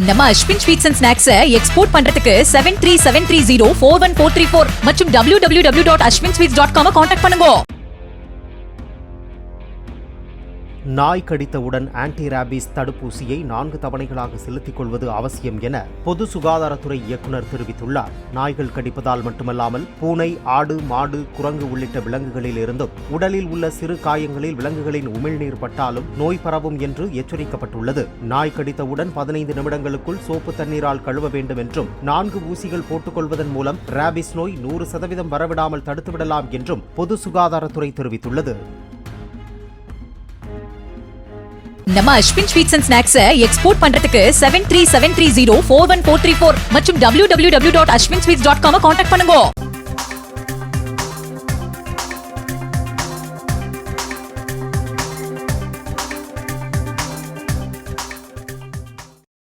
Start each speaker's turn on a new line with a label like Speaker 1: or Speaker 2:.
Speaker 1: நம்ம Ashwin sweets and snacks export பண்றதுக்கு 7373041434 மற்றும் www.ashwinsweets.com கான்டாக்ட் பண்ணுங்க.
Speaker 2: நாய் கடித்தவுடன் ஆன்டி ராபிஸ் தடுப்பூசியை 4 தவணைகளாக செலுத்திக் கொள்வது அவசியம் என பொது சுகாதாரத்துறை இயக்குநர் தெரிவித்துள்ளார். நாய்கள் கடிப்பதால் மட்டுமல்லாமல் பூனை, ஆடு, மாடு, குரங்கு உள்ளிட்ட விலங்குகளில் இருந்தும் உடலில் உள்ள சிறு காயங்களில் விலங்குகளின் உமிழ்நீர் பட்டாலும் நோய் பரவும் என்று எச்சரிக்கப்பட்டுள்ளது. நாய் கடித்தவுடன் 15 நிமிடங்களுக்குள் சோப்பு தண்ணீரால் கழுவ வேண்டும் என்றும் 4 ஊசிகள் போட்டுக்கொள்வதன் மூலம் ராபிஸ் நோய் 100% வரவிடாமல் தடுத்துவிடலாம் என்றும் பொது சுகாதாரத்துறை தெரிவித்துள்ளது.
Speaker 1: நம்ம Ashwin sweets and snacks export பண்றதுக்கு 7373041434 மற்றும் www.ashwinsweets.com கான்டாக்ட் பண்ணுங்க.